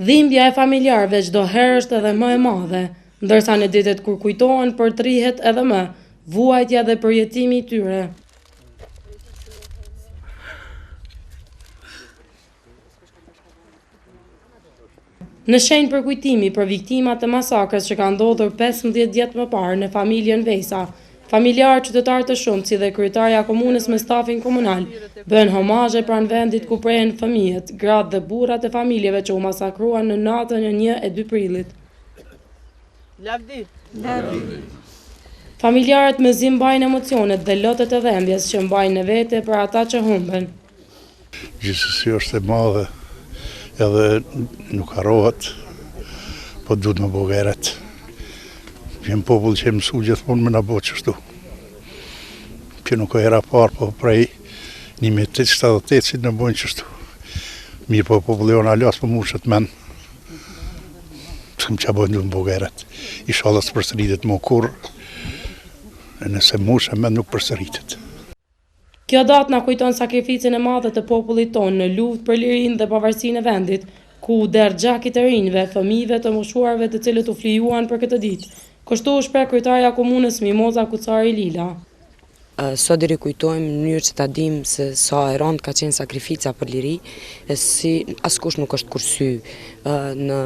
Dhimbja e familjarëve çdo herë është edhe më e madhe, ndërsa në ditët kur kujtohen për të rihet edhe më, vuajtja dhe përjetimi i tyre. Në shenjë përkujtimi për viktimat e masakrës që ka ndodhur 15 vjet më parë në familjen Vejsa, familjarë, qytetarë të shumtë si dhe kryetarja e komunës me stafin komunal bën homazhe pranë vendit ku prehen fëmijët, gratë dhe burrat e familjeve që u masakruan në natën e 1 e 2 prillit. Familjarët me zi mbajnë emocionet dhe lotet e dhembjes që mbajnë në vete për ata që humben. Gjithsesi është e madhe, edhe nuk harrohet, po duhet më bogeret. Jem popull që mësu gjithmonë me na bo qështu. Që nuk o era parë, po prej 1978 në bojnë qështu. Mirë po populli jonë alas po mushet men. Pësëm që bojnë duhet më bogeret. Inshallah së përsëritet më kur, e nëse mushe men nuk përsëritet. Kjo datë na kujton sakrificën e madhe të popullit tonë në luftë për lirinë dhe pavarësinë e vendit, ku der gjakit e rinjve, fëmijëve të moshuarve të cilët u flijuan për këtë ditë. Kështu u shpreh kryetarja e komunës Mimoza Kucari Lila. Sot deri kujtojmë në mënyrë që ta dimë se sa e rëndë ka qenë sakrifica për liri, e si askush nuk është kursy. Në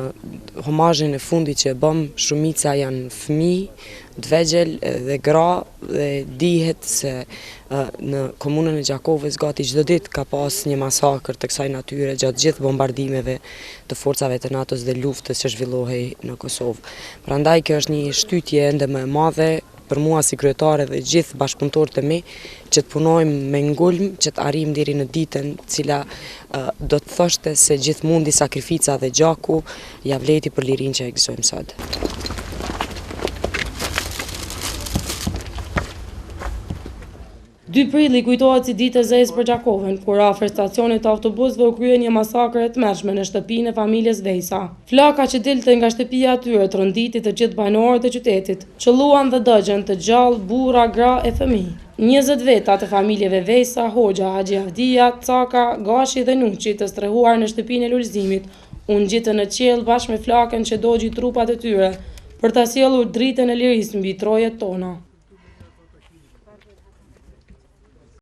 homazhin e fundit që e bëm, shumica janë fëmijë, të vegjël dhe gra, dhe dihet se në komunën e Gjakovës gati çdo ditë ka pas një masakër të kësaj natyre gjatë gjithë bombardimeve të forcave të NATO-s dhe luftës që zhvillohej në Kosovë. Prandaj kjo është një shtytje ende më e madhe për mua si kryetare dhe gjithë bashkëpunëtorët e mi, që të punojmë me ngulm, që të arrijmë deri në ditën cila do të thoshte se gjithmonë sakrifica dhe gjaku ja vleti për lirinë që ekzistojmë sot. 2 prilli kujtohet si ditë e zezë për Gjakovën, kur afër stacionit të autobusëve u krye një masakër e tmerrshme në shtëpinë e familjes Vejsa. Flaka që dilte nga shtëpia atyre tronditi të gjithë banorët e qytetit, qëlluan dhe dëgjën të gjallë, burra, gra e fëmijë. 20 veta të familjeve Vejsa, Hoxha, Haxhi Avdia, Caka, Gashi dhe Nuçi të strehuar në shtëpinë e Lulëzimit, u ngjitën në qiell bashkë me flakën që dogji trupat e tyre për ta sjellur dritën e lirisë mbi trojet tona.